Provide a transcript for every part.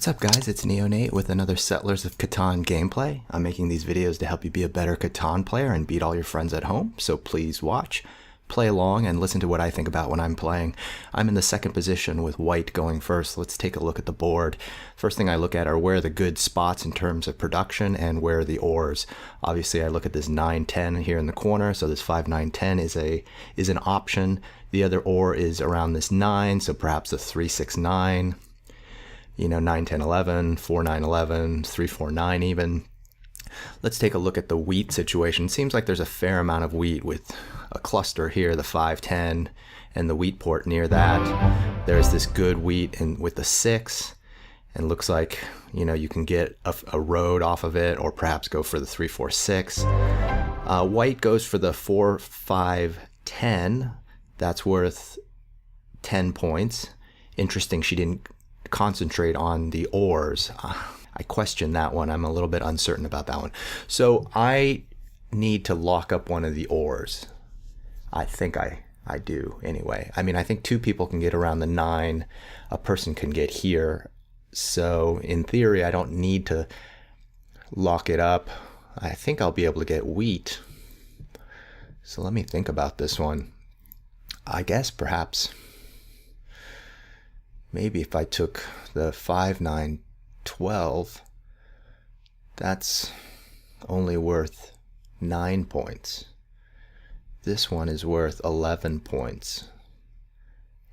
What's up guys, it's Neonate with another Settlers of Catan gameplay. I'm making these videos to help you be a better Catan player and beat all your friends at home, so please watch, play along, and listen to what I think about when I'm playing. I'm in the second position with white going first. Let's take a look at the board. First thing I look at are where are the good spots in terms of production and where are the ores. Obviously I look at this 9-10 here in the corner, so this 5-9-10 is an option. The other ore is around this 9, so perhaps a 3-6-9. 9, 10, 11, 4, 9, 11, 3, 4, 9 even. Let's take a look at the wheat situation. Seems like there's a fair amount of wheat with a cluster here, the 5, 10, and the wheat port near that. There's this good wheat with the 6, and looks like, you can get a road off of it, or perhaps go for the 3, 4, 6. White goes for the 4, 5, 10. That's worth 10 points. Interesting, she didn't concentrate on the ores. I question that one. I'm a little bit uncertain about that one. So I need to lock up one of the ores. I think I do anyway. I mean, I think 2 people can get around the 9. A person can get here. So in theory, I don't need to lock it up. I think I'll be able to get wheat. So let me think about this one. I guess perhaps maybe if I took the 5, 9, 12, that's only worth 9 points. This one is worth 11 points.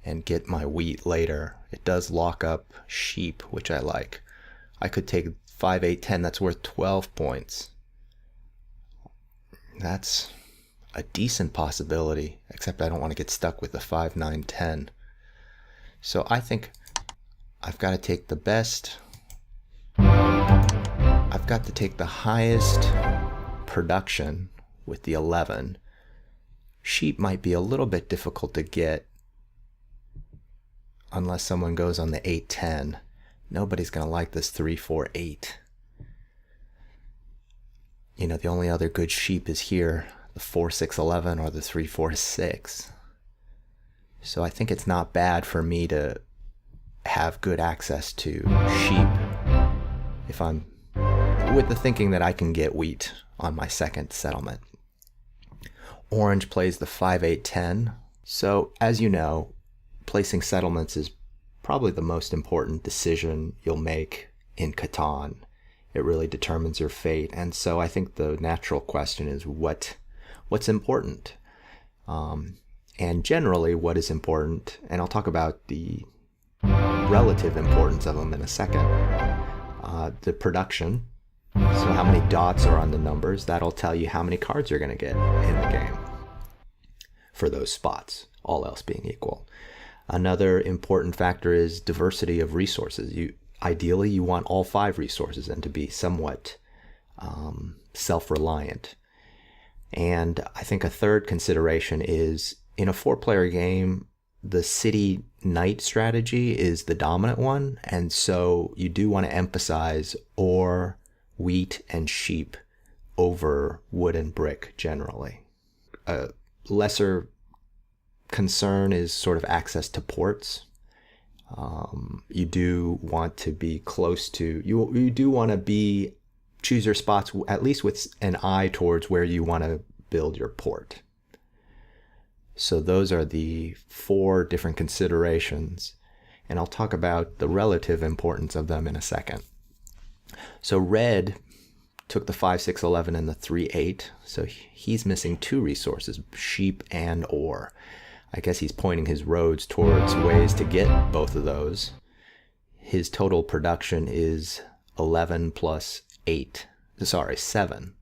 And get my wheat later. It does lock up sheep, which I like. I could take 5, 8, 10, that's worth 12 points. That's a decent possibility, except I don't want to get stuck with the 5, 9, 10. So I think I've got to take the best. I've got to take the highest production with the 11. Sheep might be a little bit difficult to get unless someone goes on the 8, 10. Nobody's going to like this 3, 4, 8. The only other good sheep is here, the 4, 6, 11 or the 3, 4, 6. So I think it's not bad for me to have good access to sheep if I'm with the thinking that I can get wheat on my second settlement. Orange plays the 5, 8, 10. So as you know, placing settlements is probably the most important decision you'll make in Catan. It really determines your fate. And so I think the natural question is what's important? And generally what is important, and I'll talk about the relative importance of them in a second. The production, so how many dots are on the numbers, that'll tell you how many cards you're going to get in the game for those spots, all else being equal. Another important factor is diversity of resources. Ideally, you want all 5 resources and to be somewhat self-reliant. And I think a third consideration is in a 4-player game, the city knight strategy is the dominant one, and so you do want to emphasize ore, wheat, and sheep over wood and brick generally. A lesser concern is sort of access to ports. You do want to be close to, you do want to choose your spots at least with an eye towards where you want to build your port. So those are the 4 different considerations, and I'll talk about the relative importance of them in a second. So red took the 5, 6, 11 and the 3, 8, so he's missing 2 resources, sheep and ore. I guess he's pointing his roads towards ways to get both of those. His total production is 11 plus 7.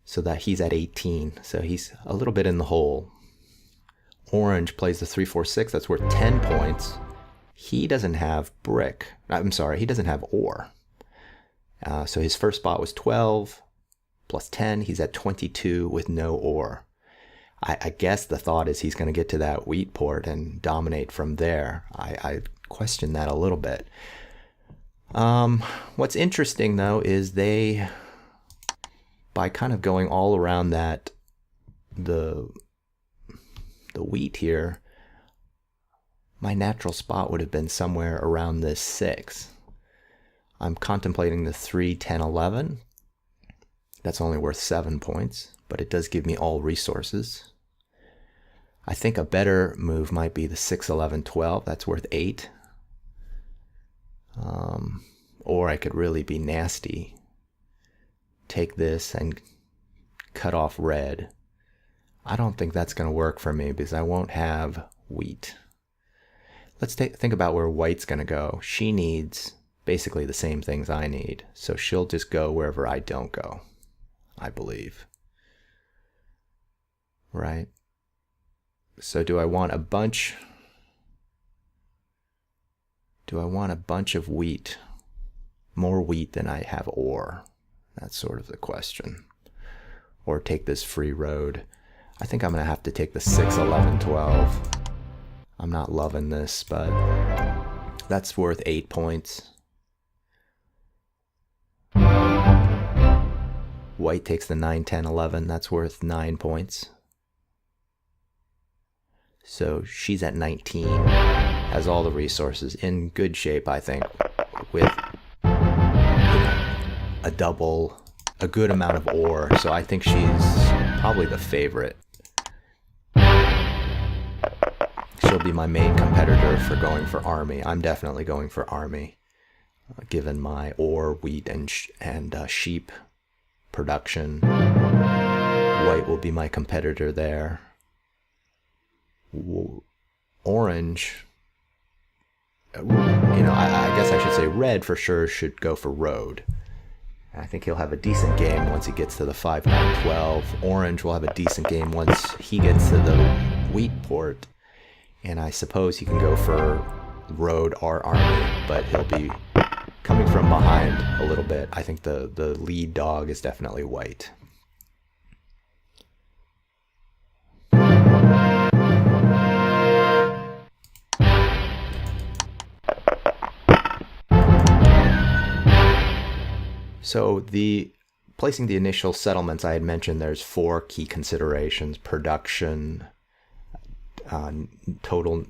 So that he's at 18, so he's a little bit in the hole. Orange plays the 3, 4, 6, that's worth 10 points. He doesn't have brick. He doesn't have ore. So his first spot was 12 plus 10, he's at 22 with no ore. I guess the thought is he's going to get to that wheat port and dominate from there. I question that a little bit. What's interesting though is by kind of going all around the wheat here, My natural spot would have been somewhere around this 6. I'm contemplating the 3, 10, 11. That's only worth 7 points, but it does give me all resources. I think a better move might be the 6, 11, 12. That's worth 8. Or I could really be nasty. Take this and cut off red. I don't think that's going to work for me because I won't have wheat. Let's think about where white's going to go. She needs basically the same things I need, so she'll just go wherever I don't go, I believe. Right? So do I want a bunch? Do I want a bunch of wheat? More wheat than I have ore? That's sort of the question. Or take this free road. I think I'm going to have to take the 6, 11, 12. I'm not loving this, but that's worth 8 points. White takes the 9, 10, 11. That's worth 9 points. So she's at 19. Has all the resources. In good shape, I think, with a good amount of ore. So I think she's probably the favorite. She'll be my main competitor for going for army. I'm definitely going for army, given my ore, wheat, and sheep production. White will be my competitor there. Orange, I guess I should say red for sure should go for road. I think he'll have a decent game once he gets to the 5, 9, 12. Orange will have a decent game once he gets to the wheat port. And I suppose he can go for road or army, but he'll be coming from behind a little bit. I think the lead dog is definitely white. So placing the initial settlements, I had mentioned there's 4 key considerations: production, total,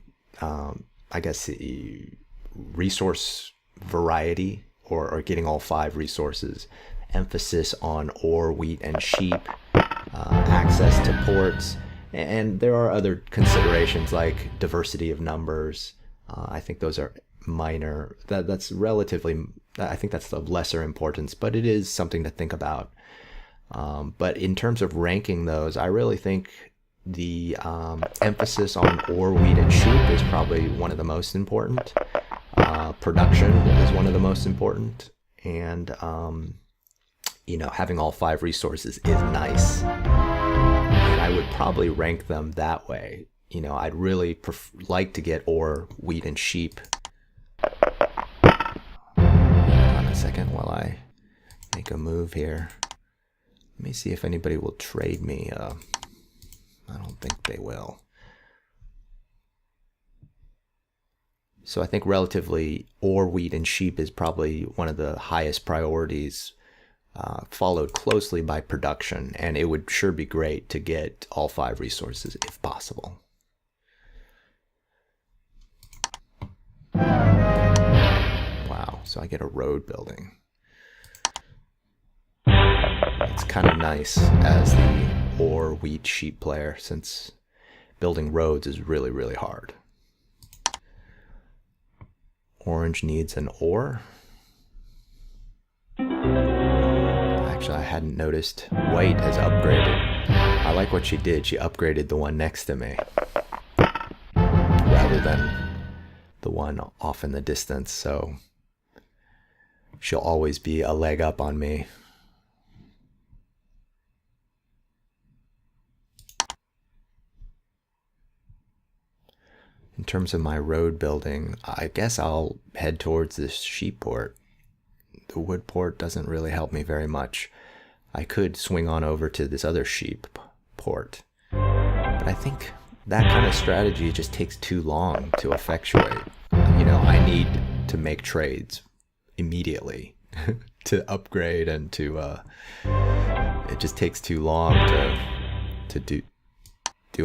resource variety, or getting all 5 resources, emphasis on ore, wheat, and sheep, access to ports, and there are other considerations like diversity of numbers. I think those are minor. That's relatively, I think that's of lesser importance, but it is something to think about. But in terms of ranking those, I really think the emphasis on ore, wheat, and sheep is probably one of the most important. Production is one of the most important, and having all 5 resources is nice. And I would probably rank them that way. I'd really like to get ore, wheat, and sheep. Hold on a second while I make a move here. Let me see if anybody will trade me. I don't think they will. So I think relatively ore, wheat, and sheep is probably one of the highest priorities, followed closely by production. And it would sure be great to get all 5 resources if possible. Wow, so I get a road building. It's kind of nice as the ore, wheat, sheep player, since building roads is really, really hard. Orange needs an ore. Actually, I hadn't noticed. White has upgraded. I like what she did. She upgraded the one next to me rather than the one off in the distance, so she'll always be a leg up on me. In terms of my road building, I guess I'll head towards this sheep port. The wood port doesn't really help me very much. I could swing on over to this other sheep port, but I think that kind of strategy just takes too long to effectuate. I need to make trades immediately to upgrade, and it just takes too long to do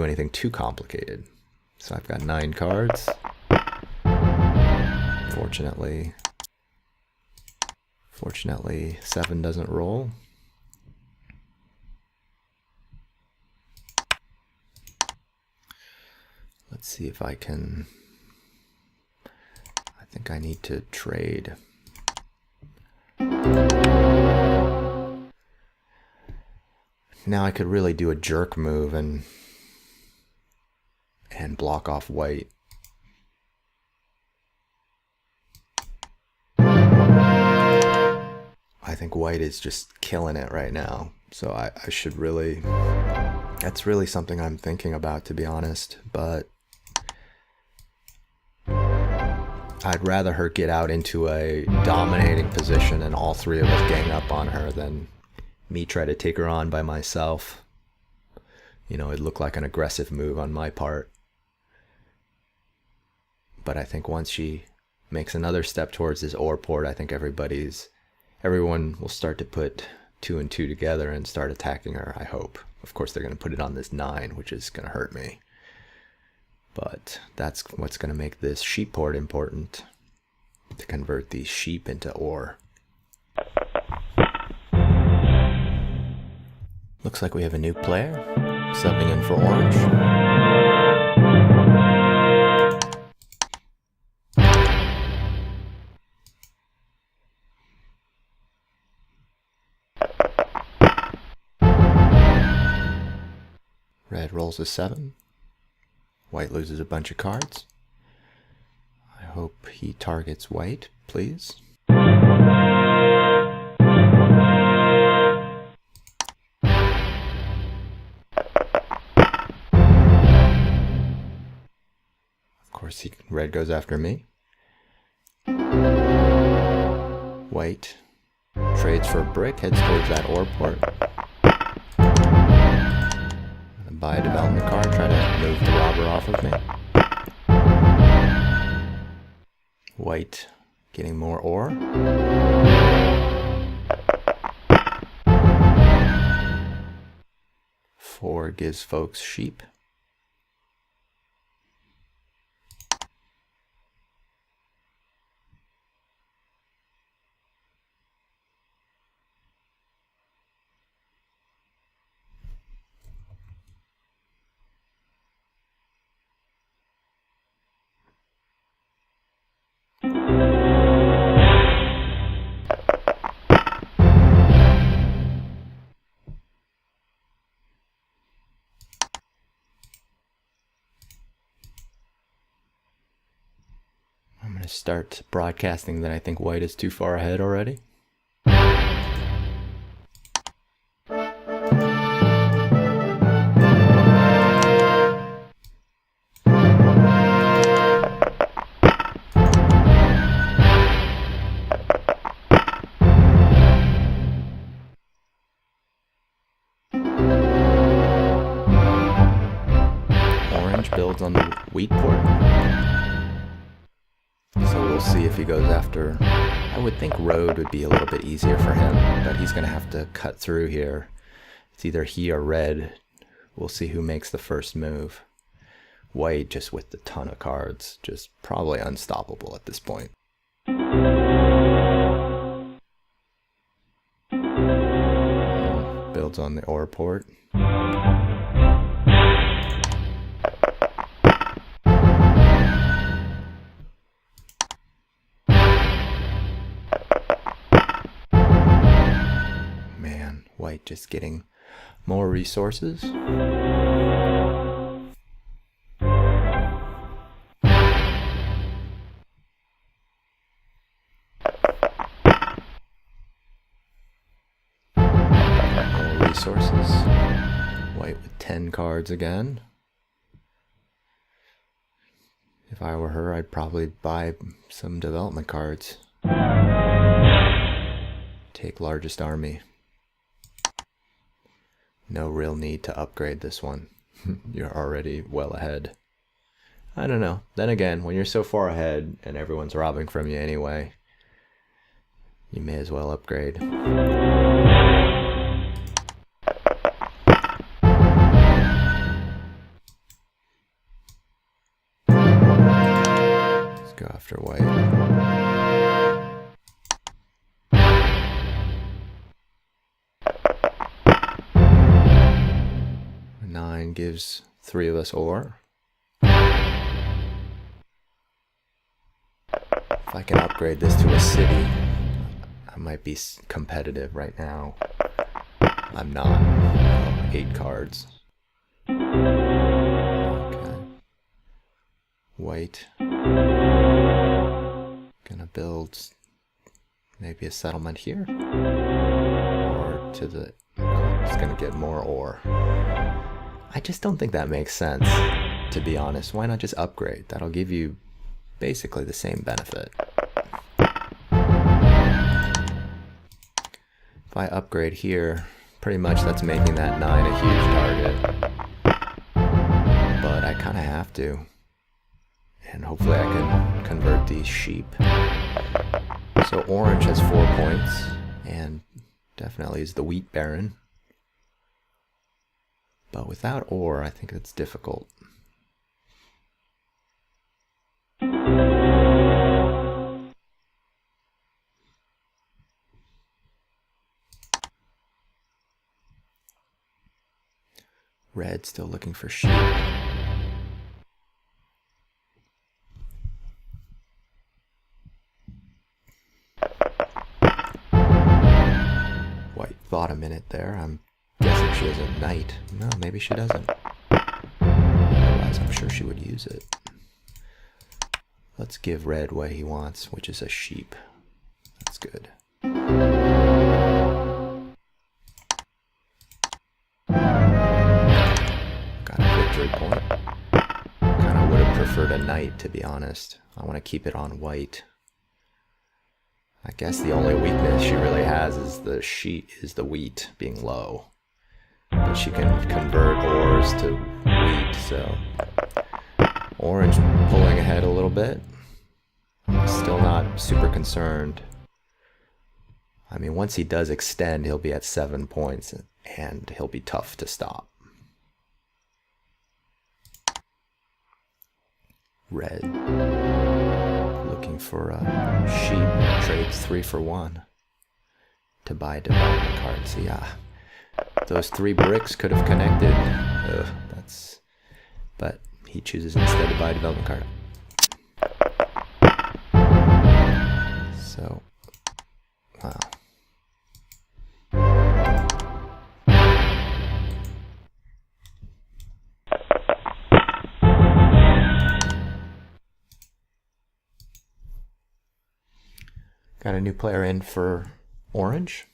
anything too complicated. So I've got 9 cards. Fortunately, 7 doesn't roll. Let's see if I can... I think I need to trade. Now I could really do a jerk move and block off white. I think white is just killing it right now. So I should really... That's really something I'm thinking about, to be honest. But I'd rather her get out into a dominating position and all 3 of us gang up on her than me try to take her on by myself. You know, it'd look like an aggressive move on my part. But I think once she makes another step towards this ore port, I think everyone will start to put 2 and 2 together and start attacking her, I hope. Of course, they're going to put it on this 9, which is going to hurt me. But that's what's going to make this sheep port important, to convert these sheep into ore. Looks like we have a new player subbing in for orange. Red rolls a 7. White loses a bunch of cards. I hope he targets white, please. Of course, red goes after me. White trades for a brick, heads towards that ore port. Buy a development card, try to move the robber off of me. White getting more ore. Four gives folks sheep. I'm going to start broadcasting that I think white is too far ahead already. Orange builds on the wheat port. So we'll see if he goes after... I would think road would be a little bit easier for him, but he's going to have to cut through here. It's either he or red. We'll see who makes the first move. White, just with a ton of cards, just probably unstoppable at this point. Builds on the ore port. White just getting more resources. More resources. White with 10 cards again. If I were her, I'd probably buy some development cards. Take largest army. No real need to upgrade this one. You're already well ahead. I don't know. Then again, when you're so far ahead and everyone's robbing from you anyway, you may as well upgrade. Let's go after white. gives 3 of us ore. If I can upgrade this to a city, I might be competitive right now. I'm not. 8 cards. Okay. White. Gonna build maybe a settlement here. Or to the... No, it's gonna get more ore. I just don't think that makes sense, to be honest. Why not just upgrade? That'll give you basically the same benefit. If I upgrade here, pretty much that's making that 9 a huge target. But I kind of have to. And hopefully I can convert these sheep. So orange has 4 points, and definitely is the wheat baron. But without ore, I think it's difficult. Red still looking for sheep. White thought a minute there. I'm guessing she has a knight. No, maybe she doesn't. Otherwise, I'm sure she would use it. Let's give red what he wants, which is a sheep. That's good. Got a victory point. Kind of would have preferred a knight, to be honest. I want to keep it on white. I guess the only weakness she really has is the wheat being low. But she can convert ores to wheat, so orange pulling ahead a little bit. Still not super concerned. I mean, once he does extend, he'll be at 7 points, and he'll be tough to stop. Red. Looking for a sheep. Trades 3 for 1 to buy development cards. Yeah. Those 3 bricks could have connected. Ugh, but he chooses instead to buy a development card. So, wow. Got a new player in for orange.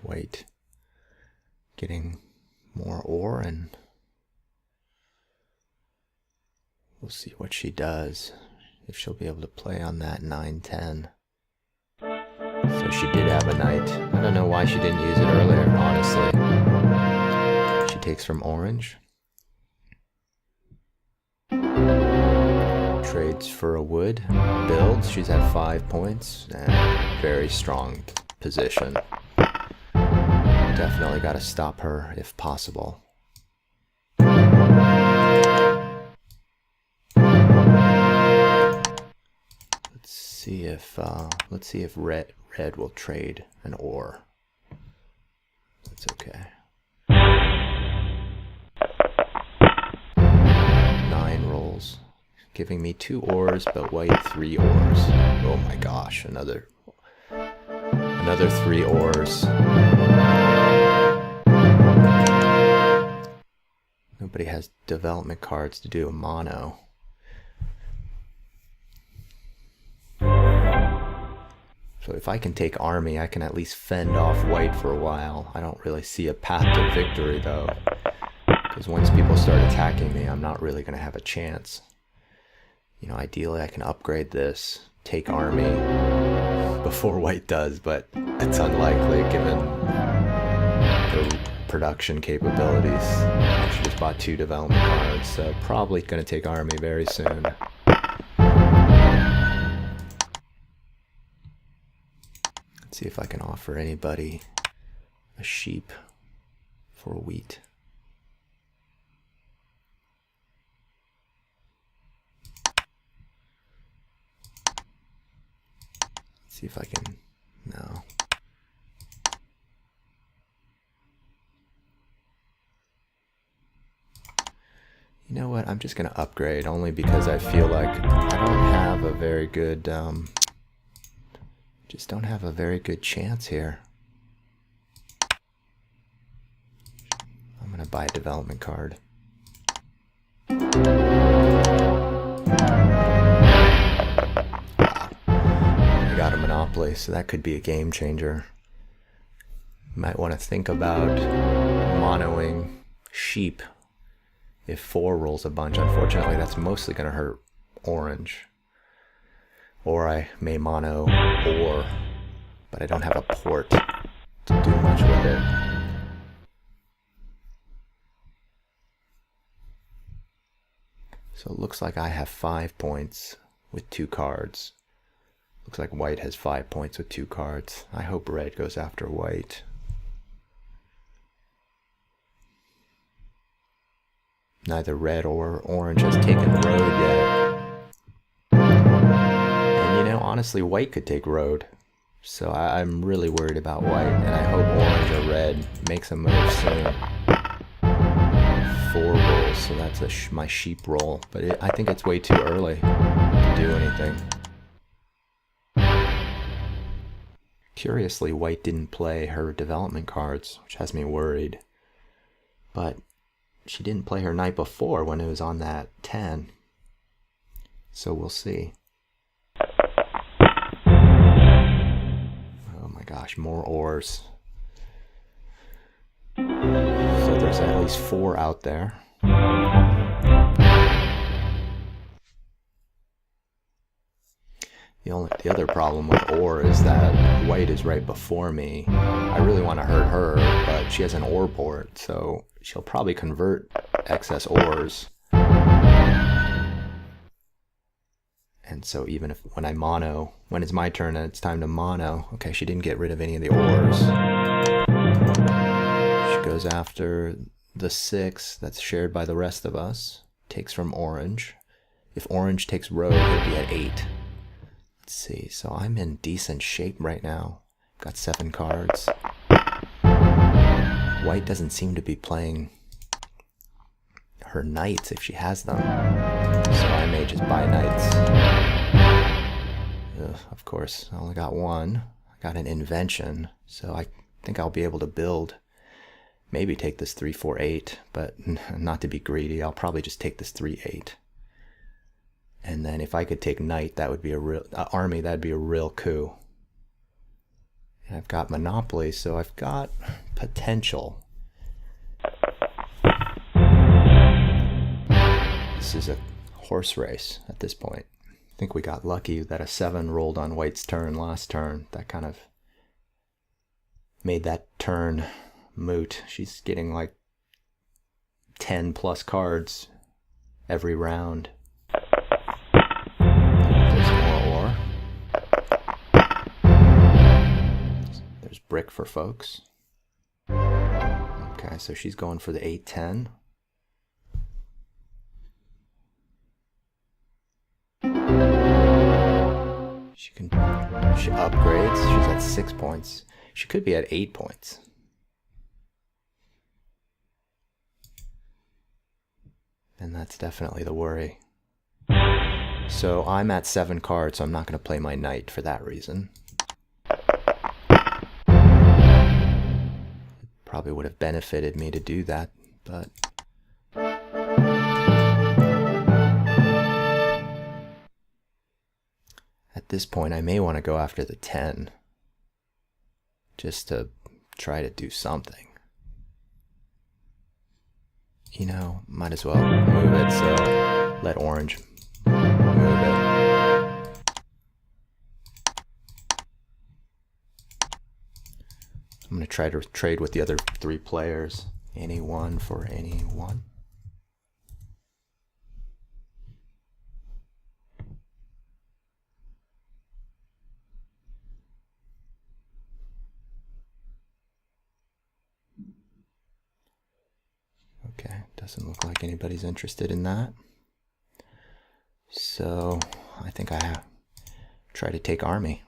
Wait. Getting more ore, and we'll see what she does. If she'll be able to play on that 9-10. So she did have a knight. I don't know why she didn't use it earlier, honestly. She takes from orange. Trades for a wood. Builds. She's at 5 points. And very strong position. Definitely got to stop her if possible. Let's see if red will trade an ore. That's okay. 9 rolls, giving me 2 ores, but white 3 ores. Oh my gosh, another 3 ores. Nobody has development cards to do a mono. So if I can take army, I can at least fend off white for a while. I don't really see a path to victory though, because once people start attacking me, I'm not really going to have a chance. You know, ideally I can upgrade this, take army before white does, but it's unlikely given the production capabilities. She just bought 2 development cards, so probably going to take army very soon. See if I can offer anybody a sheep for wheat. See if I can, no. You know what, I'm just gonna upgrade only because I feel like I don't have a very good, just don't have a very good chance here. I'm gonna buy a development card. I got a monopoly, so that could be a game changer. Might want to think about monoing sheep if 4 rolls a bunch. Unfortunately, that's mostly going to hurt orange. Or I may mono or, but I don't have a port to do much with it. So it looks like I have 5 points with 2 cards. Looks like white has 5 points with 2 cards. I hope red goes after white. Neither red or orange has taken road yet. And you know, honestly, white could take road. So I'm really worried about white, and I hope orange or red makes a move soon. 4 rolls, so that's my sheep roll. But I think it's way too early to do anything. Curiously, white didn't play her development cards, which has me worried. But she didn't play her knight before when it was on that 10. So we'll see. Oh my gosh, more ores. So there's at least 4 out there. The other problem with ore is that white is right before me. I really want to hurt her, but she has an ore port, so she'll probably convert excess ores. And so even if when I mono, when it's my turn and it's time to mono, okay, she didn't get rid of any of the ores. She goes after the 6 that's shared by the rest of us, takes from orange. If orange takes road, he'll be at 8. Let's see, so I'm in decent shape right now. Got 7 cards. White doesn't seem to be playing her knights if she has them. So I may just buy knights. Ugh, of course, I only got 1. I got an invention, so I think I'll be able to build. Maybe take this 3-4-8, but not to be greedy, I'll probably just take this 3-8. And then if I could take knight, that would be a real army. That'd be a real coup. And I've got monopoly, so I've got potential. This is a horse race at this point. I think we got lucky that a 7 rolled on white's turn last turn. That kind of made that turn moot. She's getting like 10 plus cards every round. There's brick for folks. Okay, so she's going for the 8-10. She upgrades. She's at 6 points. She could be at 8 points. And that's definitely the worry. So I'm at 7 cards, so I'm not going to play my knight for that reason. Probably would have benefited me to do that, but at this point I may want to go after the 10 just to try to do something. You know, might as well move it, so let orange move it. I'm going to try to trade with the other 3 players. Any one for any one. Okay, doesn't look like anybody's interested in that. So I think I try to take army.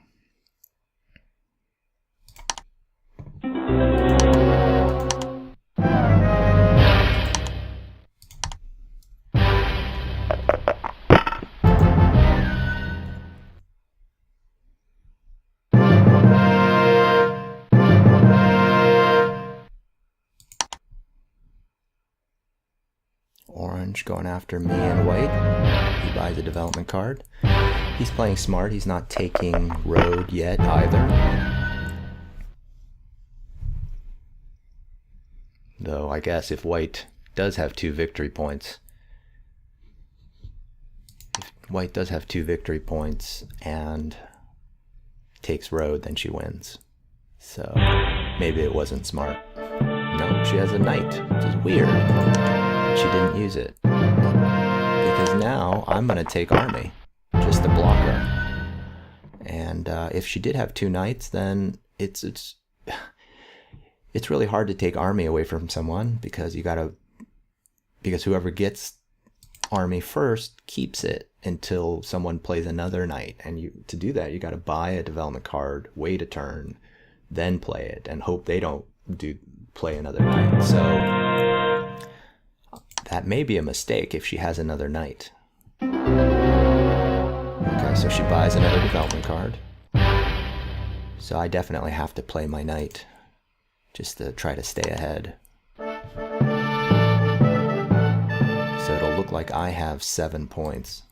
Orange going after me and white. He buys a development card. He's playing smart. He's not taking road yet either. Though I guess if white does have 2 victory points, and takes road, then she wins. So maybe it wasn't smart. No, she has a knight, which is weird. She didn't use it. Because now I'm going to take army, just to block her. And if she did have 2 knights, then it's really hard to take army away from someone, because whoever gets army first keeps it until someone plays another knight. And to do that, you got to buy a development card, wait a turn, then play it, and hope they don't play another knight. So that may be a mistake if she has another knight. Okay, so she buys another development card. So I definitely have to play my knight just to try to stay ahead. So it'll look like I have 7 points.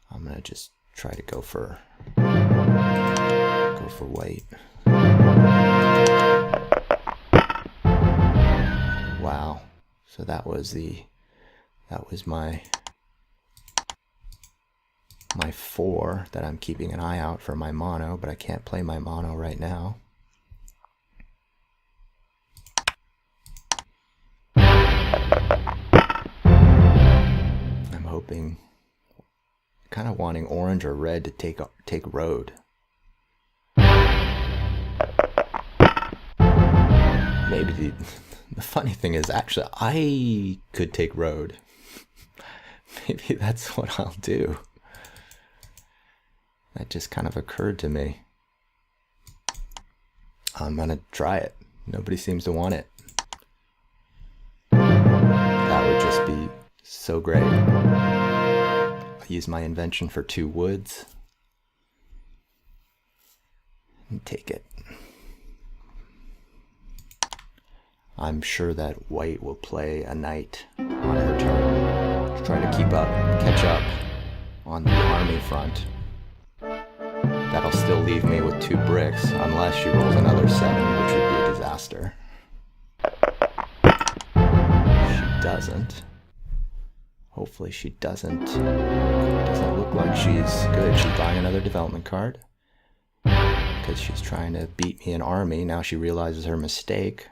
I'm gonna just try to go for white. Wow. So that was my 4 that I'm keeping an eye out for my mono, but I can't play my mono right now. I'm hoping, kind of wanting orange or red to take road. Maybe the funny thing is, actually, I could take road. Maybe that's what I'll do. That just kind of occurred to me. I'm gonna try it. Nobody seems to want it. That would just be so great. I'll use my invention for 2 woods. And take it. I'm sure that white will play a knight on her turn to try to catch up on the army front. That'll still leave me with 2 bricks, unless she rolls another 7, which would be a disaster. She doesn't. Hopefully she doesn't. Doesn't look like she's good. She's buying another development card because she's trying to beat me in army. Now she realizes her mistake.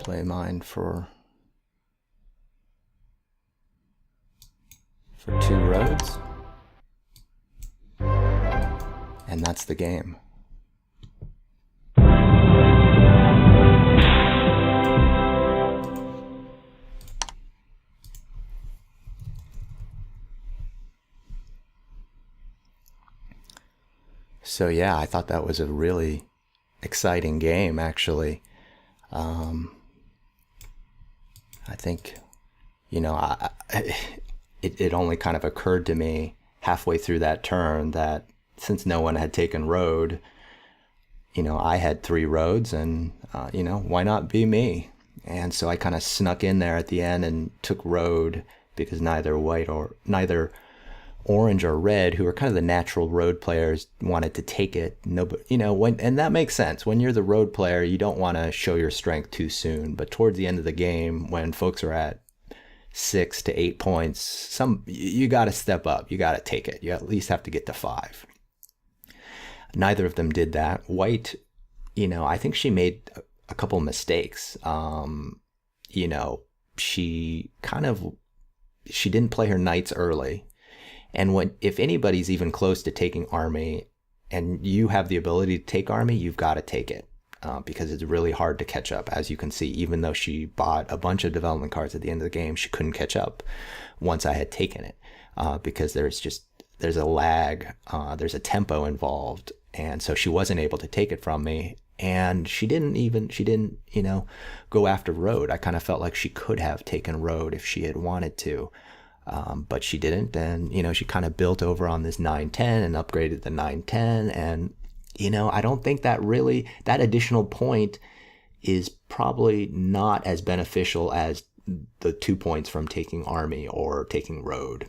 Play mine for 2 roads, and that's the game. So yeah, I thought that was a really exciting game, actually. I think, it only kind of occurred to me halfway through that turn that since no one had taken road, I had 3 roads, and, why not be me? And so I kind of snuck in there at the end and took road, because neither orange or red, who are kind of the natural road players, wanted to take it. Nobody, and that makes sense. When you're the road player, you don't want to show your strength too soon. But towards the end of the game, when folks are at 6 to 8 points, you got to step up. You got to take it. You at least have to get to 5. Neither of them did that. White, I think she made a couple mistakes. She didn't play her knights early. And if anybody's even close to taking army and you have the ability to take army, you've got to take it. Because it's really hard to catch up. As you can see, even though she bought a bunch of development cards at the end of the game, she couldn't catch up once I had taken it, because there's a lag, there's a tempo involved, and so she wasn't able to take it from me. And she didn't go after road. I kind of felt like she could have taken road if she had wanted to, but she didn't. And she kind of built over on this 910 and upgraded the 910, and I don't think that additional point is probably not as beneficial as the 2 points from taking army or taking road.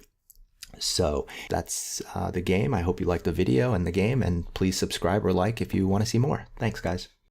So that's the game. I hope you liked the video and the game, and please subscribe or like if you want to see more. Thanks, guys.